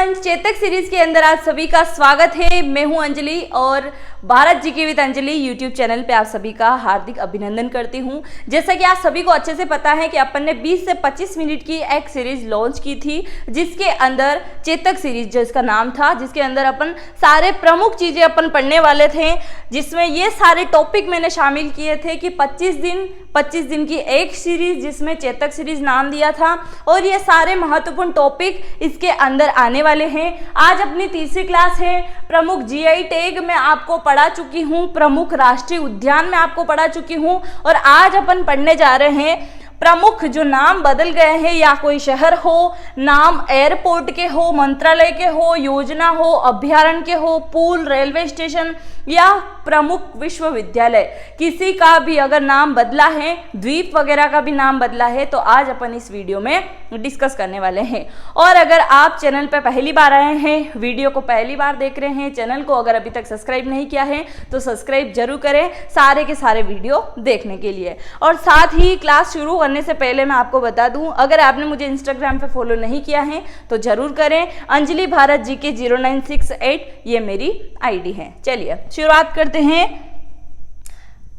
Everyone, Chetak series के अंदर आज सभी का स्वागत है। मैं हूं अंजलि और Bharat GK with Anjali YouTube channel पे आप सभी का हार्दिक अभिनंदन करती हूं। जैसा कि आप सभी को अच्छे से पता है कि अपन ने 20 से 25 मिनट की एक सीरीज लॉन्च की थी, जिसके अंदर चेतक सीरीज जो इसका नाम था, जिसके अंदर अपन सारे प्रमुख चीजें अपन पढ़ने वाले थे, जिसमें ये सारे टॉपिक मैंने शामिल किए थे कि 25 दिन की एक सीरीज जिसमें चेतक सीरीज नाम दिया था, और ये सारे महत्वपूर्ण टॉपिक इसके अंदर आने वाले हैं। आज अपनी तीसरी क्लास है। प्रमुख जीआई टैग में आपको पढ़ा चुकी हूँ, प्रमुख राष्ट्रीय उद्यान में आपको पढ़ा चुकी हूँ, और आज अपन पढ़ने जा रहे हैं प्रमुख जो नाम बदल गए हैं, या कोई शहर हो, नाम एयरपोर्ट के हो, मंत्रालय के हो, योजना हो, अभ्यारण्य के हो, पुल, रेलवे स्टेशन या प्रमुख विश्वविद्यालय, किसी का भी अगर नाम बदला है, द्वीप वगैरह का भी नाम बदला है, तो आज अपन इस वीडियो में डिस्कस करने वाले हैं। और अगर आप चैनल पर पहली बार आए हैं, वीडियो को पहली बार देख रहे हैं, चैनल को अगर अभी तक सब्सक्राइब नहीं किया है तो सब्सक्राइब जरूर करें सारे के सारे वीडियो देखने के लिए। और साथ ही क्लास शुरू करने से पहले मैं आपको बता दूं, अगर आपने मुझे इंस्टाग्राम पे फॉलो नहीं किया है तो जरूर करें। अंजलि भारत जी के 0968 ये मेरी आईडी है। चलिए शुरुआत करते हैं।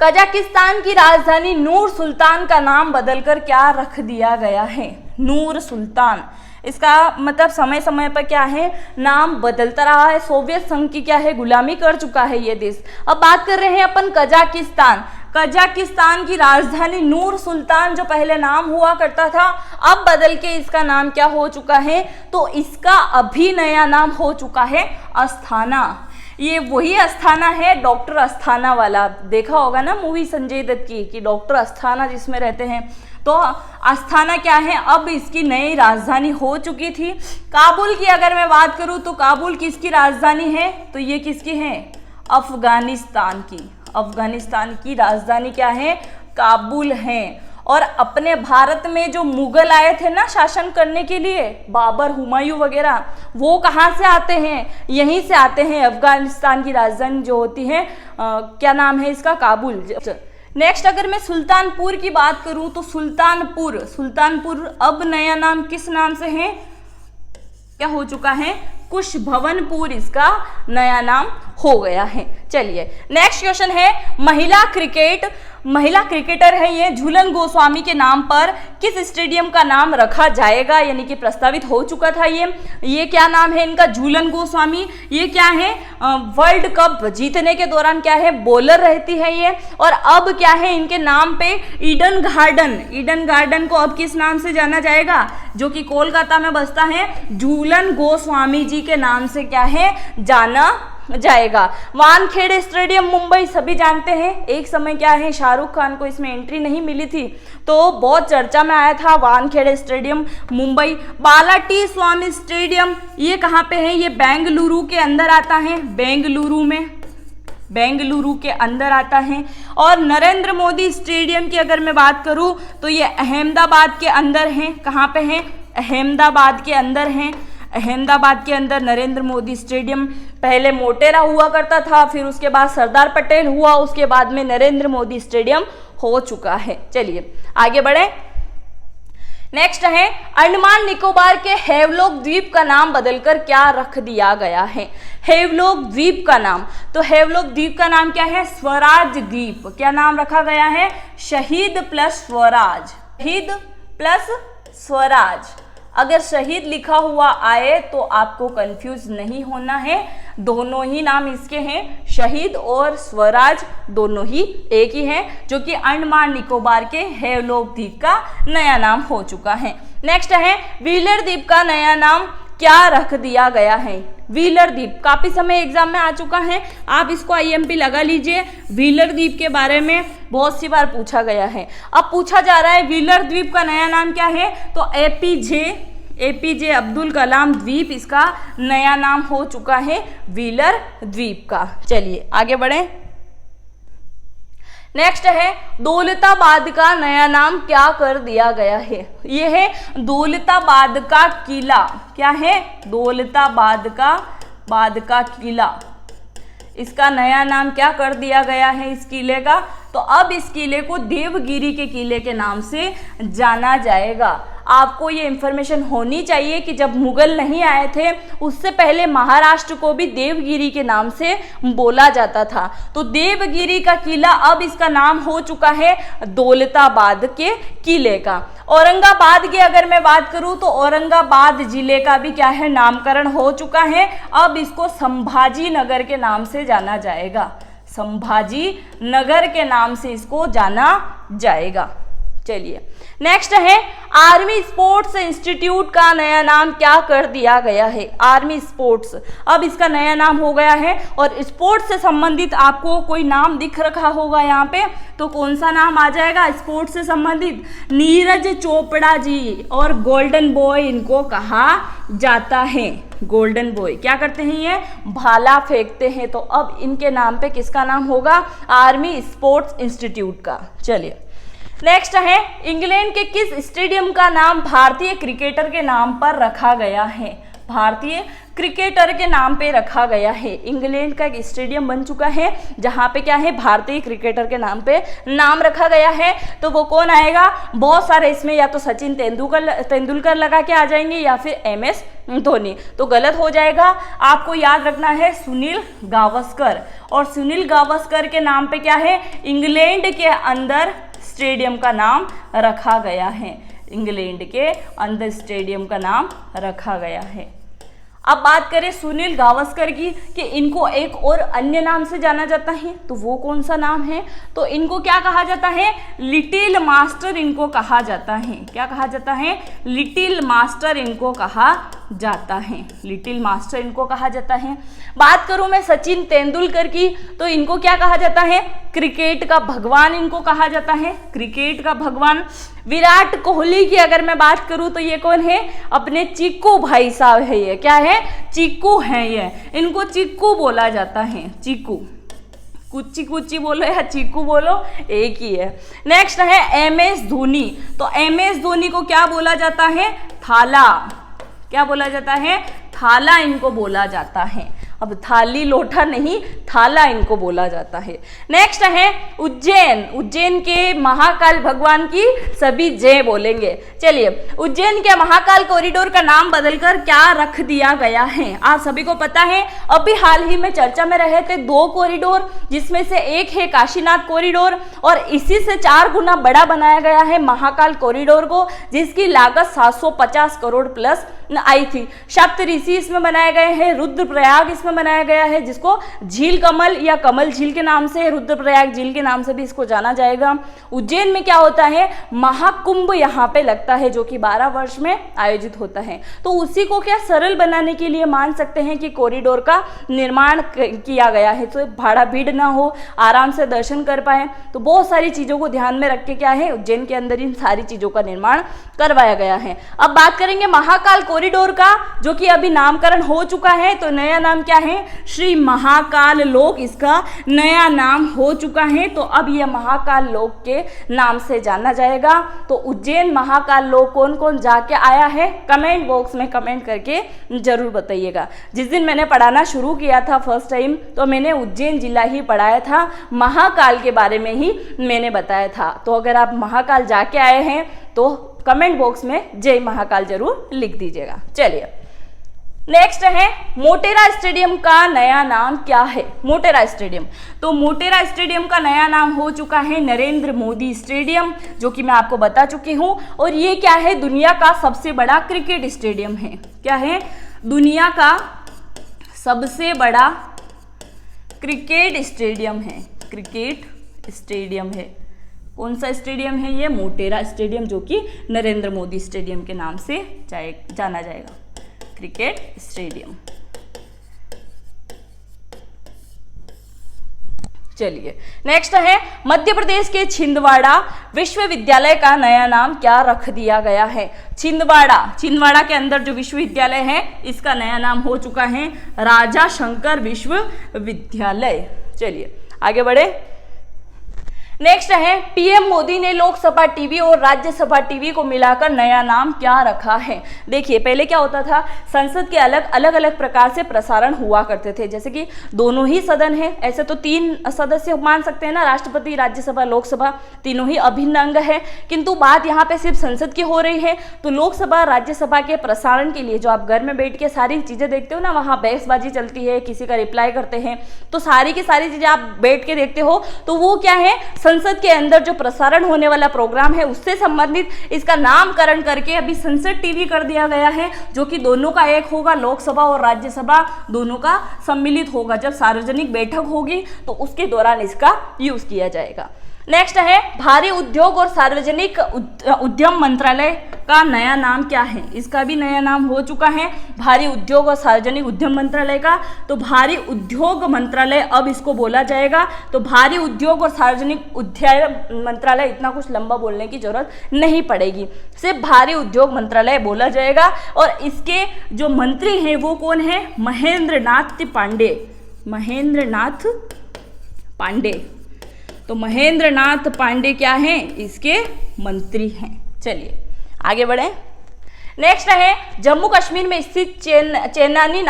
कजाकिस्तान की राजधानी नूर सुल्तान का नाम बदलकर क्या रख दिया गया है? नूर सुल्तान, इसका मतलब समय समय पर क्या है, नाम बदलता रहा है। सोवियत संघ की क्या है, गुलामी कर चुका है ये देश। अब बात कर रहे हैं अपन कजाकिस्तान। कजाकिस्तान की राजधानी नूर सुल्तान जो पहले नाम हुआ करता था, अब बदल के इसका नाम क्या हो चुका है, तो इसका अभी नया नाम हो चुका है अस्थाना। ये वही अस्थाना है, डॉक्टर अस्थाना वाला। देखा होगा ना मूवी संजय दत्त की कि डॉक्टर अस्थाना जिसमें रहते हैं, तो अस्थाना क्या है, अब इसकी नई राजधानी हो चुकी थी। काबुल की अगर मैं बात करूं तो काबुल किसकी राजधानी है, तो ये किसकी है, अफगानिस्तान की। अफगानिस्तान की राजधानी क्या है, काबुल है। और अपने भारत में जो मुगल आए थे ना शासन करने के लिए, बाबर, हुमायूं वगैरह, वो कहाँ से आते हैं, यहीं से आते हैं। अफगानिस्तान की राजधानी जो होती है क्या नाम है इसका, काबुल। नेक्स्ट अगर मैं सुल्तानपुर की बात करूं तो सुल्तानपुर अब नया नाम किस नाम से है, क्या हो चुका है, कुशभवनपुर इसका नया नाम हो गया है। चलिए नेक्स्ट क्वेश्चन है, महिला क्रिकेटर है ये, झूलन गोस्वामी के नाम पर किस स्टेडियम का नाम रखा जाएगा, यानी कि प्रस्तावित हो चुका था ये क्या नाम है इनका, झूलन गोस्वामी। ये क्या है, वर्ल्ड कप जीतने के दौरान क्या है, बॉलर रहती है ये। और अब क्या है, इनके नाम पे ईडन गार्डन को अब किस नाम से जाना जाएगा, जो कि कोलकाता में बसता है, झूलन गोस्वामी जी के नाम से क्या है, जाना जाएगा। वानखेड़े स्टेडियम मुंबई सभी जानते हैं, एक समय क्या है, शाहरुख खान को इसमें एंट्री नहीं मिली थी तो बहुत चर्चा में आया था वानखेड़े स्टेडियम मुंबई। बालाटी स्वामी स्टेडियम ये कहाँ पे है, ये बेंगलुरु के अंदर आता है, बेंगलुरु के अंदर आता है। और नरेंद्र मोदी स्टेडियम की अगर मैं बात करूं तो ये अहमदाबाद के अंदर है। कहाँ पे है, अहमदाबाद के अंदर है। अहमदाबाद के अंदर नरेंद्र मोदी स्टेडियम, पहले मोटेरा हुआ करता था, फिर उसके बाद सरदार पटेल हुआ, उसके बाद में नरेंद्र मोदी स्टेडियम हो चुका है। चलिए आगे बढ़े। नेक्स्ट है, अंडमान निकोबार के हेवलॉक द्वीप का नाम बदलकर क्या रख दिया गया है? हेवलॉक द्वीप का नाम, तो हेवलॉक द्वीप का नाम क्या है, स्वराज द्वीप। क्या नाम रखा गया है, शहीद प्लस स्वराज, शहीद प्लस स्वराज। अगर शहीद लिखा हुआ आए तो आपको कंफ्यूज नहीं होना है, दोनों ही नाम इसके हैं, शहीद और स्वराज दोनों ही एक ही हैं, जो कि अंडमान निकोबार के हेवलॉक द्वीप का नया नाम हो चुका है। नेक्स्ट है, व्हीलर द्वीप का नया नाम क्या रख दिया गया है? व्हीलर द्वीप काफी समय एग्जाम में आ चुका है, आप इसको आईएमपी लगा लीजिए। व्हीलर द्वीप के बारे में बहुत सी बार पूछा गया है। अब पूछा जा रहा है व्हीलर द्वीप का नया नाम क्या है, तो एपीजे अब्दुल कलाम द्वीप इसका नया नाम हो चुका है, व्हीलर द्वीप का। चलिए आगे बढ़े। नेक्स्ट है, दौलताबाद का नया नाम क्या कर दिया गया है? यह है दौलताबाद का किला। क्या है, दौलताबाद का किला। इसका नया नाम क्या कर दिया गया है इस किले का, तो अब इस किले को देवगिरी के किले के नाम से जाना जाएगा। आपको ये इंफॉर्मेशन होनी चाहिए कि जब मुगल नहीं आए थे उससे पहले महाराष्ट्र को भी देवगिरी के नाम से बोला जाता था। तो देवगिरी का किला अब इसका नाम हो चुका है दौलताबाद के किले का। औरंगाबाद की अगर मैं बात करूं तो औरंगाबाद जिले का भी क्या है, नामकरण हो चुका है। अब इसको संभाजी नगर के नाम से जाना जाएगा, संभाजी नगर के नाम से इसको जाना जाएगा। चलिए नेक्स्ट है, आर्मी स्पोर्ट्स इंस्टीट्यूट का नया नाम क्या कर दिया गया है। आर्मी स्पोर्ट्स अब इसका नया नाम हो गया है। और स्पोर्ट्स से संबंधित आपको कोई नाम दिख रखा होगा यहाँ पे, तो कौन सा नाम आ जाएगा स्पोर्ट्स से संबंधित? नीरज चोपड़ा जी, और गोल्डन बॉय इनको कहा जाता है। गोल्डन बॉय क्या करते हैं, ये भाला फेंकते हैं। तो अब इनके नाम पे किसका नाम होगा? आर्मी स्पोर्ट्स इंस्टीट्यूट का। चलिए नेक्स्ट है, इंग्लैंड के किस स्टेडियम का नाम भारतीय क्रिकेटर के नाम पर रखा गया है? भारतीय क्रिकेटर के नाम पे रखा गया है। इंग्लैंड का एक स्टेडियम बन चुका है जहां पे क्या है, भारतीय क्रिकेटर के नाम पे नाम रखा गया है। तो वो कौन आएगा? बहुत सारे इसमें या तो सचिन तेंदुलकर लगा के आ जाएंगे या फिर MS धोनी। तो गलत हो जाएगा। आपको याद रखना है सुनील गावस्कर। और सुनील गावस्कर के नाम पे क्या है, इंग्लैंड के अंदर स्टेडियम का नाम रखा गया है। इंग्लैंड के अंदर स्टेडियम का नाम रखा गया है। अब बात करें सुनील गावस्कर की कि इनको एक और अन्य नाम से जाना जाता है, तो वो कौन सा नाम है? तो इनको क्या कहा जाता है? लिटिल मास्टर इनको कहा जाता है। क्या कहा जाता है? लिटिल मास्टर इनको कहा जाता है। लिटिल मास्टर इनको कहा जाता है। बात करूं मैं सचिन तेंदुलकर की, तो इनको क्या कहा जाता है? क्रिकेट का भगवान इनको कहा जाता है, क्रिकेट का भगवान। विराट कोहली की अगर मैं बात करूं तो ये कौन है? अपने चिक्कू भाई साहब है। ये क्या है? चिक्कू है ये। इनको चिक्कू बोला जाता है, चिक्कू। कुच्ची कुच्ची बोलो या चीकू बोलो, एक ही है। नेक्स्ट है MS धोनी। तो MS धोनी को क्या बोला जाता है? थाला। क्या बोला जाता है? थाला इनको बोला जाता है। अब थाली लोटा नहीं, थाला इनको बोला जाता है। नेक्स्ट है उज्जैन। उज्जैन के महाकाल भगवान की सभी जय बोलेंगे। चलिए, उज्जैन के महाकाल कॉरिडोर का नाम बदलकर क्या रख दिया गया है? आप सभी को पता है, अभी हाल ही में चर्चा में रहे थे 2 कॉरिडोर, जिसमें से एक है काशीनाथ कॉरिडोर और इसी से 4 गुना बड़ा बनाया गया है महाकाल कॉरिडोर को, जिसकी लागत 750 करोड़ प्लस आई थी। सप्त ऋषि इसमें बनाए गए हैं, रुद्रप्रयाग इसमें बनाया गया है, जिसको झील कमल या कमल झील के नाम से, रुद्रप्रयाग झील के नाम से भी इसको जाना जाएगा। उज्जैन में क्या होता है? महाकुंभ यहाँ पे लगता है, जो कि 12 वर्ष में आयोजित होता है। तो उसी को क्या सरल बनाने के लिए मान सकते हैं कि कॉरिडोर का निर्माण किया गया है, तो भाड़ा भीड़ ना हो, आराम से दर्शन कर पाए। तो बहुत सारी चीजों को ध्यान में रख के क्या है, उज्जैन के अंदर इन सारी चीजों का निर्माण करवाया गया है। अब बात करेंगे महाकाल कॉरिडोर का, जो कि अभी नामकरण हो चुका है। तो नया नाम क्या है? श्री महाकाल लोक इसका नया नाम हो चुका है। तो अब यह महाकाल लोक के नाम से जाना जाएगा। तो उज्जैन महाकाल लोक कौन कौन जाके आया है? कमेंट बॉक्स में कमेंट करके जरूर बताइएगा। जिस दिन मैंने पढ़ाना शुरू किया था फर्स्ट टाइम, तो मैंने उज्जैन जिला ही पढ़ाया था, महाकाल के बारे में ही मैंने बताया था। तो अगर आप महाकाल जाके आए हैं तो कमेंट बॉक्स में जय महाकाल जरूर लिख दीजिएगा। चलिए नेक्स्ट है मोटेरा स्टेडियम का नया नाम क्या है? मोटेरा स्टेडियम, तो मोटेरा स्टेडियम का नया नाम हो चुका है नरेंद्र मोदी स्टेडियम, जो कि मैं आपको बता चुकी हूं। और ये क्या है? दुनिया का सबसे बड़ा क्रिकेट स्टेडियम है। क्या है? दुनिया का सबसे बड़ा क्रिकेट स्टेडियम है। क्रिकेट स्टेडियम है। कौन सा स्टेडियम है ये? मोटेरा स्टेडियम, जो कि नरेंद्र मोदी स्टेडियम के नाम से जाना जाएगा, क्रिकेट स्टेडियम। चलिए नेक्स्ट है मध्य प्रदेश के छिंदवाड़ा विश्वविद्यालय का नया नाम क्या रख दिया गया है? छिंदवाड़ा के अंदर जो विश्वविद्यालय है, इसका नया नाम हो चुका है राजा शंकर विश्वविद्यालय। चलिए आगे बढ़े। नेक्स्ट है पीएम मोदी ने लोकसभा टीवी और राज्यसभा टीवी को मिलाकर नया नाम क्या रखा है। देखिए पहले क्या होता था, संसद के अलग अलग प्रकार से प्रसारण हुआ करते थे, जैसे कि दोनों ही सदन है, ऐसे तो 3 सदस्य मान सकते हैं ना, राष्ट्रपति, राज्यसभा, लोकसभा, तीनों ही अभिन्न अंग है। किंतु बात यहाँ पे सिर्फ संसद की हो रही है, तो लोकसभा राज्यसभा के प्रसारण के लिए जो आप घर में बैठ के सारी चीजें देखते हो ना, वहाँ बहसबाजी चलती है, किसी का रिप्लाई करते हैं, तो सारी की सारी चीजें आप बैठ के देखते हो, तो वो क्या है, संसद के अंदर जो प्रसारण होने वाला प्रोग्राम है उससे संबंधित इसका नामकरण करके अभी संसद टीवी कर दिया गया है, जो कि दोनों का एक होगा, लोकसभा और राज्यसभा दोनों का सम्मिलित होगा। जब सार्वजनिक बैठक होगी तो उसके दौरान इसका यूज किया जाएगा। नेक्स्ट है भारी उद्योग और सार्वजनिक उद्यम मंत्रालय का नया नाम क्या है। इसका भी नया नाम हो चुका है, भारी उद्योग और सार्वजनिक उद्यम मंत्रालय का, तो भारी उद्योग मंत्रालय अब इसको बोला जाएगा। तो भारी उद्योग और सार्वजनिक उद्यम मंत्रालय, इतना कुछ लंबा बोलने की जरूरत नहीं पड़ेगी, सिर्फ भारी उद्योग मंत्रालय बोला जाएगा। और इसके जो मंत्री हैं वो कौन है, महेंद्र नाथ पांडे, महेंद्र नाथ पांडे। तो महेंद्र नाथ पांडे क्या हैं, इसके मंत्री हैं। चलिए आगे बढ़े। नेक्स्ट है जम्मू कश्मीर में स्थित चेनानी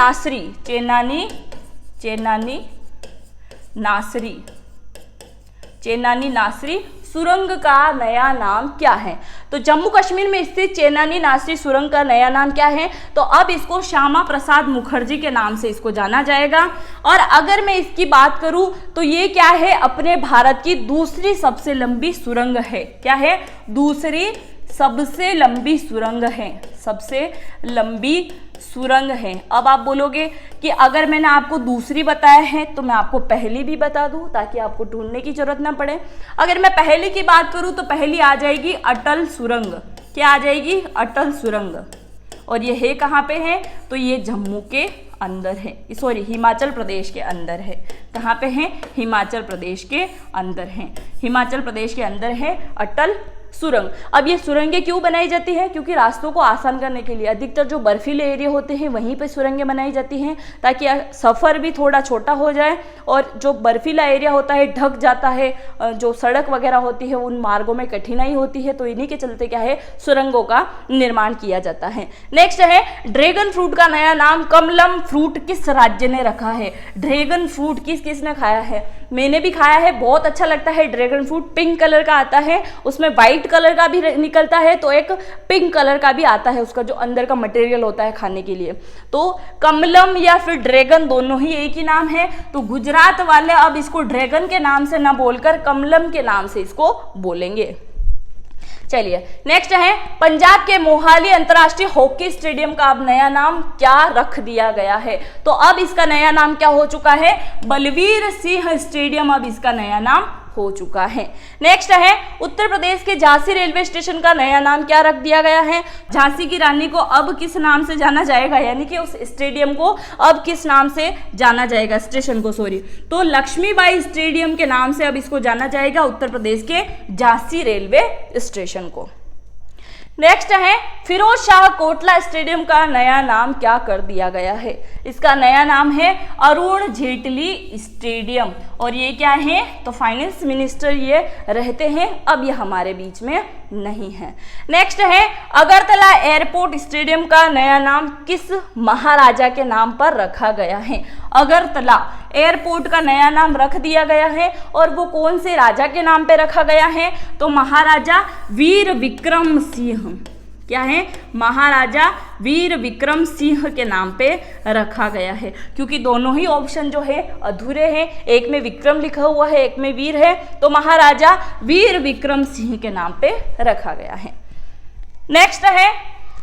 नासरी सुरंग का नया नाम क्या है। तो जम्मू कश्मीर में स्थित चेनानी नासरी सुरंग का नया नाम क्या है, तो अब इसको श्यामा प्रसाद मुखर्जी के नाम से इसको जाना जाएगा। और अगर मैं इसकी बात करूं तो ये क्या है, अपने भारत की दूसरी सबसे लंबी सुरंग है। क्या है, दूसरी सबसे लंबी सुरंग है, सबसे लंबी सुरंग है। अब आप बोलोगे कि अगर मैंने आपको दूसरी बताया है तो मैं आपको पहली भी बता दूं ताकि आपको ढूंढने की जरूरत ना पड़े। अगर मैं पहली की बात करूं तो पहली आ जाएगी अटल सुरंग। क्या आ जाएगी, अटल सुरंग। और ये है कहाँ पे है, तो ये जम्मू के अंदर है, सॉरी हिमाचल प्रदेश के अंदर है। कहाँ पे है, हिमाचल प्रदेश के अंदर है, हिमाचल प्रदेश के अंदर है अटल सुरंग। अब ये सुरंगें क्यों बनाई जाती है, क्योंकि रास्तों को आसान करने के लिए अधिकतर जो बर्फीले एरिया होते हैं वहीं पे सुरंगें बनाई जाती हैं, ताकि सफ़र भी थोड़ा छोटा हो जाए और जो बर्फीला एरिया होता है ढक जाता है, जो सड़क वगैरह होती है उन मार्गों में कठिनाई होती है, तो इन्हीं के चलते क्या है, सुरंगों का निर्माण किया जाता है। नेक्स्ट है ड्रैगन फ्रूट का नया नाम कमलम फ्रूट किस राज्य ने रखा है। ड्रैगन फ्रूट किसने खाया है, मैंने भी खाया है, बहुत अच्छा लगता है। ड्रैगन फ्रूट पिंक कलर का आता है, उसमें वाइट कलर का भी निकलता है, तो एक पिंक कलर का भी आता है, उसका जो अंदर का मटेरियल होता है खाने के लिए। तो कमलम या फिर ड्रैगन दोनों ही एक ही नाम है। तो गुजरात वाले अब इसको ड्रैगन के नाम से ना बोलकर कमलम के नाम से इसको बोलेंगे। चलिए नेक्स्ट है पंजाब के मोहाली अंतर्राष्ट्रीय हॉकी स्टेडियम का अब नया नाम क्या रख दिया गया है। तो अब इसका नया नाम क्या हो चुका है, बलवीर सिंह स्टेडियम अब इसका नया नाम हो चुका है। नेक्स्ट है उत्तर प्रदेश के झांसी रेलवे स्टेशन का नया नाम क्या रख दिया गया है। झांसी की रानी को अब किस नाम से जाना जाएगा, यानी कि उस स्टेडियम को अब किस नाम से जाना जाएगा, स्टेशन को सॉरी, तो लक्ष्मीबाई स्टेडियम के नाम से अब इसको जाना जाएगा, उत्तर प्रदेश के झांसी रेलवे स्टेशन को। नेक्स्ट है फिरोज शाह कोटला स्टेडियम का नया नाम क्या कर दिया गया है। इसका नया नाम है अरुण जेटली स्टेडियम, और ये क्या है, तो फाइनेंस मिनिस्टर ये रहते हैं, अब ये हमारे बीच में नहीं है। नेक्स्ट है अगरतला एयरपोर्ट स्टेडियम का नया नाम किस महाराजा के नाम पर रखा गया है। अगरतला एयरपोर्ट का नया नाम रख दिया गया है, और वो कौन से राजा के नाम पे रखा गया है, तो महाराजा वीर विक्रम सिंह। क्या है, महाराजा वीर विक्रम सिंह के नाम पे रखा गया है, क्योंकि दोनों ही ऑप्शन जो है अधूरे हैं, एक में विक्रम लिखा हुआ है, एक में वीर है, तो महाराजा वीर विक्रम सिंह के नाम पे रखा गया है। नेक्स्ट है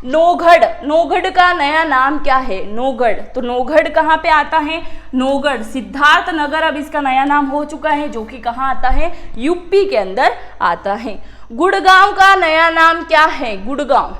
नौगढ़, नौगढ़ का नया नाम क्या है, नौगढ़। तो नौगढ़ कहाँ पे आता है, नौगढ़ सिद्धार्थ नगर अब इसका नया नाम हो चुका है, जो कि कहाँ आता है, यूपी के अंदर आता है। गुड़गांव का नया नाम क्या है, गुड़गांव,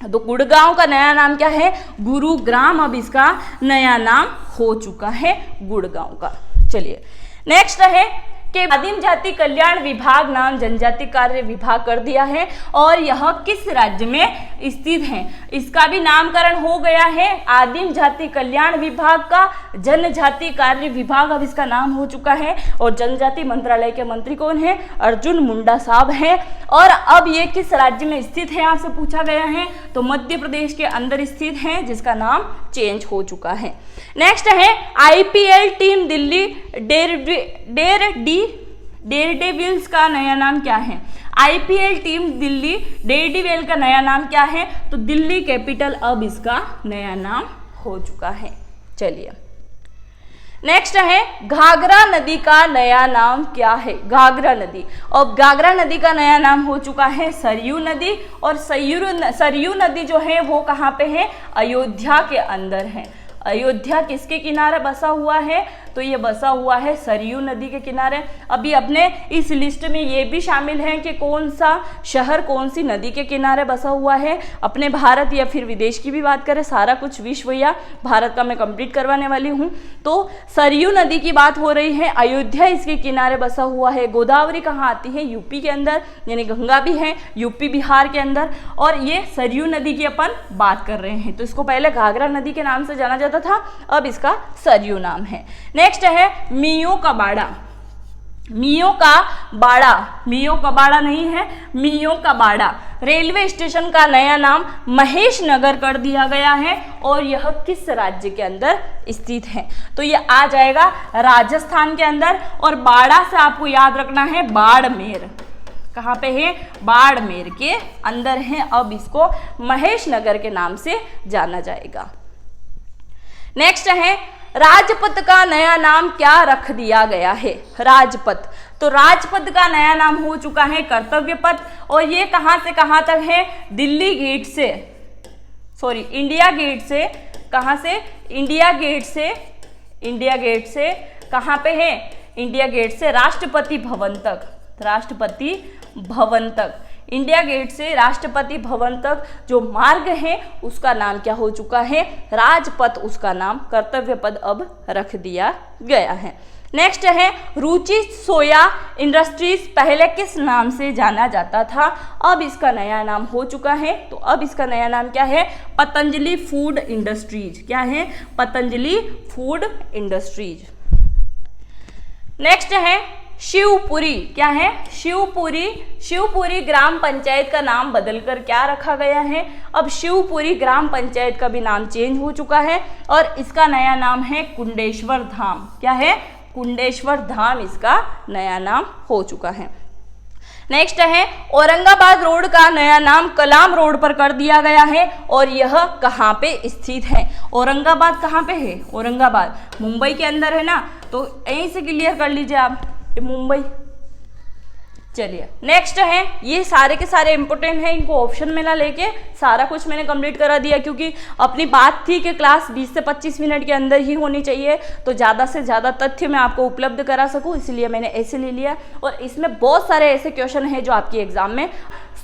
तो गुड़गांव का नया नाम क्या है, गुरुग्राम अब इसका नया नाम हो चुका है गुड़गांव का। चलिए नेक्स्ट है कि आदिम जाति कल्याण विभाग नाम जनजाति कार्य विभाग कर दिया है और यह किस राज्य में स्थित है। इसका भी नामकरण हो गया है आदिम जाति कल्याण विभाग का जनजाति कार्य विभाग, अब इसका नाम हो चुका है। और जनजाति मंत्रालय के मंत्री कौन है? अर्जुन मुंडा साहब हैं। और अब ये किस राज्य में स्थित है आपसे पूछा गया है, तो मध्य प्रदेश के अंदर स्थित है, जिसका नाम चेंज हो चुका है। नेक्स्ट है आईपीएल टीम दिल्ली डेयरडेविल्स का नया नाम क्या है? आईपीएल टीम दिल्ली डेयरडेविल का नया नाम क्या है? तो दिल्ली कैपिटल अब इसका नया नाम हो चुका है। चलिए नेक्स्ट है घाघरा नदी का नया नाम क्या है? घाघरा नदी, और घाघरा नदी का नया नाम हो चुका है सरयू नदी। और सरयू नदी जो है वो कहाँ पे है? अयोध्या के अंदर है। अयोध्या किसके किनारे बसा हुआ है? तो ये बसा हुआ है सरयू नदी के किनारे। अभी अपने इस लिस्ट में ये भी शामिल है कि कौन सा शहर कौन सी नदी के किनारे बसा हुआ है। अपने भारत या फिर विदेश की भी बात करें, सारा कुछ विश्व या भारत का मैं कंप्लीट करवाने वाली हूँ। तो सरयू नदी की बात हो रही है, अयोध्या इसके किनारे बसा हुआ है। गोदावरी कहाँ आती है? यूपी के अंदर, यानी गंगा भी है यूपी बिहार के अंदर। और ये सरयू नदी की अपन बात कर रहे हैं। तो इसको पहले घाघरा नदी के नाम से जाना जाता था, अब इसका सरयू नाम है। नेक्स्ट है मियों का बाड़ा। मियों का बाड़ा, मियों का बाड़ा नहीं है, मियों का बाड़ा रेलवे स्टेशन का नया नाम महेश नगर कर दिया गया है। और यह किस राज्य के अंदर स्थित है? तो यह आ जाएगा राजस्थान के अंदर। और बाड़ा से आपको याद रखना है बाड़मेर, कहाँ पे है? बाड़मेर के अंदर है। अब इसको महेश नगर के नाम से जाना जाएगा। नेक्स्ट है राजपथ का नया नाम क्या रख दिया गया है? राजपथ, तो राजपथ का नया नाम हो चुका है कर्तव्य पथ। और ये कहाँ से कहाँ तक है? दिल्ली गेट से, सॉरी इंडिया गेट से, कहाँ से? इंडिया गेट से, इंडिया गेट से कहाँ पे है? इंडिया गेट से राष्ट्रपति भवन तक, राष्ट्रपति भवन तक, इंडिया गेट से राष्ट्रपति भवन तक जो मार्ग है उसका नाम क्या हो चुका है? राजपथ, उसका नाम कर्तव्य पथ अब रख दिया गया है। नेक्स्ट है रुचि सोया इंडस्ट्रीज पहले किस नाम से जाना जाता था? अब इसका नया नाम हो चुका है। तो अब इसका नया नाम क्या है? Patanjali food industries. क्या है? Patanjali food industries. नेक्स्ट है शिवपुरी। क्या है? शिवपुरी। शिवपुरी ग्राम पंचायत का नाम बदलकर क्या रखा गया है? अब शिवपुरी ग्राम पंचायत का भी नाम चेंज हो चुका है और इसका नया नाम है कुंडेश्वर धाम। क्या है? कुंडेश्वर धाम इसका नया नाम हो चुका है। नेक्स्ट है औरंगाबाद रोड का नया नाम कलाम रोड पर कर दिया गया है। और यह कहाँ पे स्थित है? औरंगाबाद कहाँ पे है? औरंगाबाद मुंबई के अंदर है ना, तो यहीं से क्लियर कर लीजिए आप, मुंबई। चलिए नेक्स्ट है, ये सारे के सारे इंपॉर्टेंट हैं, इनको ऑप्शन में ना लेके सारा कुछ मैंने कंप्लीट करा दिया, क्योंकि अपनी बात थी कि क्लास 20 से 25 मिनट के अंदर ही होनी चाहिए, तो ज़्यादा से ज़्यादा तथ्य मैं आपको उपलब्ध करा सकूं, इसलिए मैंने ऐसे ले लिया। और इसमें बहुत सारे ऐसे क्वेश्चन हैं जो आपकी एग्जाम में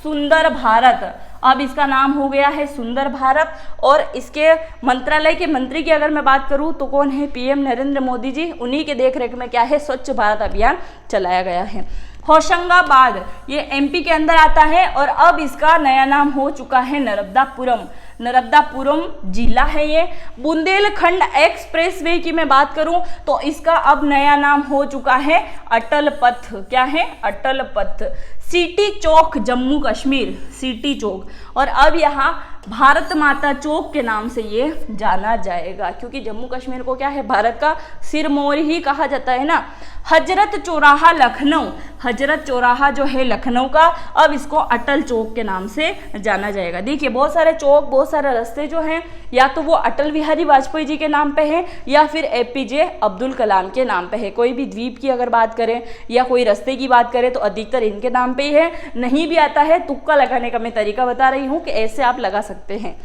सुंदर भारत, अब इसका नाम हो गया है सुंदर भारत। और इसके मंत्रालय के मंत्री की अगर मैं बात करूं तो कौन है? पीएम नरेंद्र मोदी जी, उन्हीं के देखरेख में क्या है? स्वच्छ भारत अभियान चलाया गया है। होशंगाबाद ये एमपी के अंदर आता है और अब इसका नया नाम हो चुका है नर्मदापुरम। नर्मदापुरम जिला है ये। बुंदेलखंड एक्सप्रेसवे की मैं बात करूं तो इसका अब नया नाम हो चुका है अटल पथ। क्या है? अटल पथ। सिटी चौक जम्मू कश्मीर, सिटी चौक, और अब यहाँ भारत माता चौक के नाम से ये जाना जाएगा, क्योंकि जम्मू कश्मीर को क्या है? भारत का सिरमौर ही कहा जाता है ना। हजरत चौराहा लखनऊ, हजरत चौराहा जो है लखनऊ का, अब इसको अटल चौक के नाम से जाना जाएगा। देखिए बहुत सारे चौक, बहुत सारे रास्ते जो हैं, या तो वो अटल बिहारी वाजपेयी जी के नाम पे है या फिर एपीजे अब्दुल कलाम के नाम पे है। कोई भी द्वीप की अगर बात करें या कोई रास्ते की बात करें तो अधिकतर इनके नाम पे ही है। नहीं भी आता है, तुक्का लगाने का मैं तरीका बता रही हूँ कि ऐसे आप लगा सकते हैं।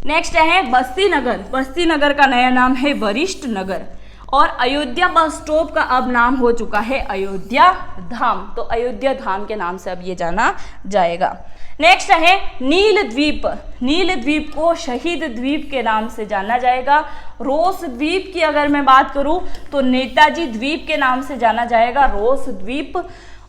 नेक्स्ट है बस्ती नगर। बस्ती नगर का नया नाम है वरिष्ठ नगर। और अयोध्या बस स्टॉप का अब नाम हो चुका है अयोध्या धाम, तो अयोध्या धाम के नाम से अब ये जाना जाएगा। नेक्स्ट है नील द्वीप। नील द्वीप को शहीद द्वीप के नाम से जाना जाएगा। रोस द्वीप की अगर मैं बात करूं तो नेताजी द्वीप के नाम से जाना जाएगा, रोस द्वीप।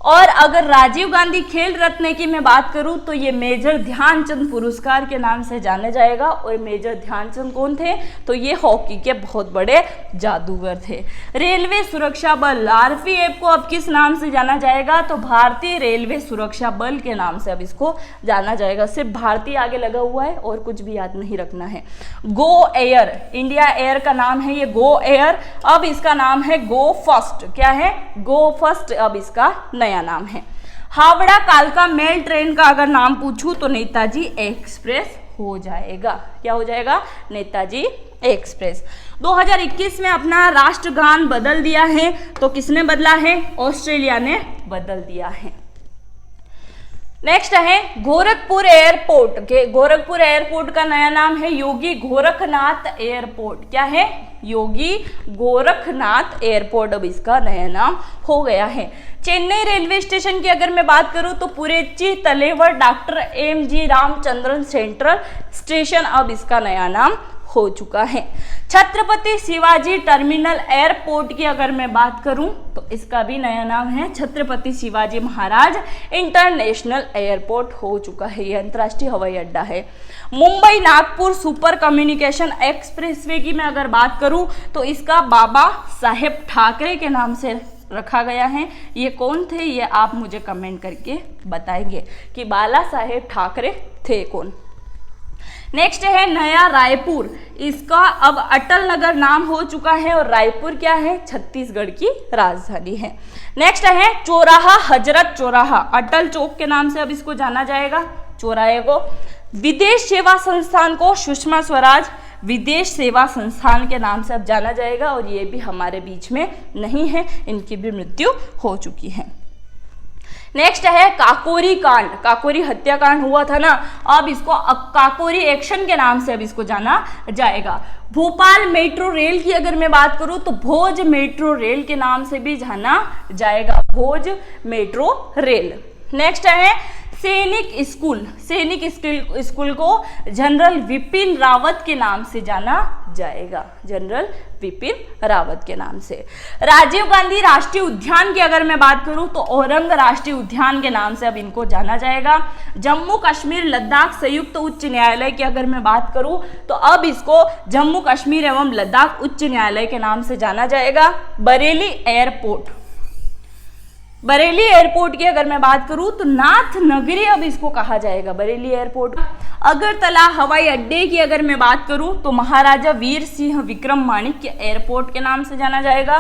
और अगर राजीव गांधी खेल रत्न की मैं बात करूं तो ये मेजर ध्यानचंद पुरस्कार के नाम से जाना जाएगा। और मेजर ध्यानचंद कौन थे? तो ये हॉकी के बहुत बड़े जादूगर थे। रेलवे सुरक्षा बल, आरपीएफ को अब किस नाम से जाना जाएगा? तो भारतीय रेलवे सुरक्षा बल के नाम से अब इसको जाना जाएगा। सिर्फ भारतीय आगे लगा हुआ है और कुछ भी याद नहीं रखना है। गो एयर, इंडिया एयर का नाम है ये गो एयर, अब इसका नाम है गो फर्स्ट। क्या है? गो फर्स्ट अब इसका नया नाम है। हावड़ा कालका मेल ट्रेन का अगर नाम पूछूं तो नेताजी एक्सप्रेस हो जाएगा। क्या हो जाएगा? नेताजी एक्सप्रेस। 2021 में अपना राष्ट्रगान बदल दिया है, तो किसने बदला है? ऑस्ट्रेलिया ने बदल दिया है। नेक्स्ट है गोरखपुर एयरपोर्ट के, गोरखपुर एयरपोर्ट का नया नाम है योगी गोरखनाथ एयरपोर्ट। क्या है? योगी गोरखनाथ एयरपोर्ट अब इसका नया नाम हो गया है। चेन्नई रेलवे स्टेशन की अगर मैं बात करूं तो Puratchi Thalaivar doctor MG. Ramachandran central station अब इसका नया नाम हो चुका है। छत्रपति शिवाजी टर्मिनल एयरपोर्ट की अगर मैं बात करूं तो इसका भी नया नाम है छत्रपति शिवाजी महाराज इंटरनेशनल एयरपोर्ट हो चुका है। यह अंतर्राष्ट्रीय हवाई अड्डा है। Mumbai Nagpur super communication expressway की मैं अगर बात करूं तो इसका बाबा साहेब ठाकरे के नाम से रखा गया है। ये कौन थे? ये आप मुझे कमेंट करके बताएंगे कि बाला साहेब ठाकरे थे कौन। नेक्स्ट है नया रायपुर, इसका अब अटल नगर नाम हो चुका है और रायपुर क्या है? छत्तीसगढ़ की राजधानी है। नेक्स्ट है चौराहा, हजरत चौराहा, अटल चौक के नाम से अब इसको जाना जाएगा, चौराहे को। विदेश सेवा संस्थान को सुषमा स्वराज विदेश सेवा संस्थान के नाम से अब जाना जाएगा और ये भी हमारे बीच में नहीं है, इनकी भी मृत्यु हो चुकी है। नेक्स्ट है काकोरी कांड, काकोरी हत्याकांड हुआ था ना, अब इसको काकोरी एक्शन के नाम से अब इसको जाना जाएगा। भोपाल मेट्रो रेल की अगर मैं बात करूं तो भोज मेट्रो रेल के नाम से भी जाना जाएगा, भोज मेट्रो रेल। नेक्स्ट है सैनिक स्कूल, सैनिक स्कूल को जनरल विपिन रावत के नाम से जाना जाएगा, जनरल विपिन रावत के नाम से। राजीव गांधी राष्ट्रीय उद्यान की अगर मैं बात करूं तो औरंग राष्ट्रीय उद्यान के नाम से अब इनको जाना जाएगा। जम्मू कश्मीर लद्दाख संयुक्त उच्च न्यायालय की अगर मैं बात करूं तो अब इसको जम्मू कश्मीर एवं लद्दाख उच्च न्यायालय के नाम से जाना जाएगा। बरेली एयरपोर्ट, बरेली एयरपोर्ट की अगर मैं बात करूं तो नाथ नगरी अब इसको कहा जाएगा, बरेली एयरपोर्ट। अगरतला हवाई अड्डे की अगर मैं बात करूं तो महाराजा वीर सिंह विक्रम माणिक्य एयरपोर्ट के नाम से जाना जाएगा।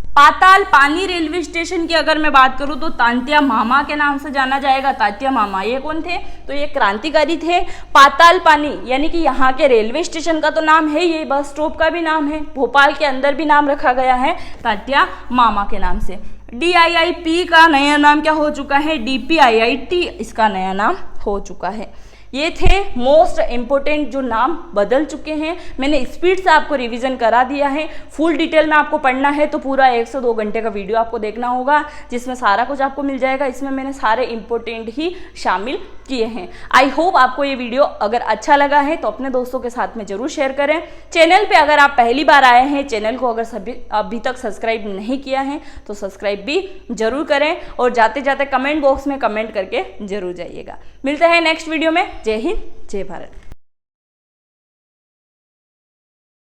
पाताल पानी रेलवे स्टेशन की अगर मैं बात करूं तो तांत्या मामा के नाम से जाना जाएगा। तांत्या मामा ये कौन थे? तो ये क्रांतिकारी थे। पाताल पानी यानी कि यहाँ के रेलवे स्टेशन का तो नाम है, ये बस स्टॉप का भी नाम है, भोपाल के अंदर भी नाम रखा गया है तांत्या मामा के नाम से। DIIP का नया नाम क्या हो चुका है? DPIIT इसका नया नाम हो चुका है। ये थे मोस्ट इम्पोर्टेंट जो नाम बदल चुके हैं। मैंने स्पीड से आपको रिवीजन करा दिया है। फुल डिटेल में आपको पढ़ना है तो पूरा 1 से 2 घंटे का वीडियो आपको देखना होगा, जिसमें सारा कुछ आपको मिल जाएगा। इसमें मैंने सारे इम्पोर्टेंट ही शामिल किए हैं। आई होप आपको ये वीडियो अगर अच्छा लगा है तो अपने दोस्तों के साथ में जरूर शेयर करें। चैनल पे अगर आप पहली बार आए हैं, चैनल को अगर अभी तक सब्सक्राइब नहीं किया है तो सब्सक्राइब भी जरूर करें और जाते जाते कमेंट बॉक्स में कमेंट करके जरूर जाइएगा। मिलते हैं नेक्स्ट वीडियो में। जय हिंद, जय भारत।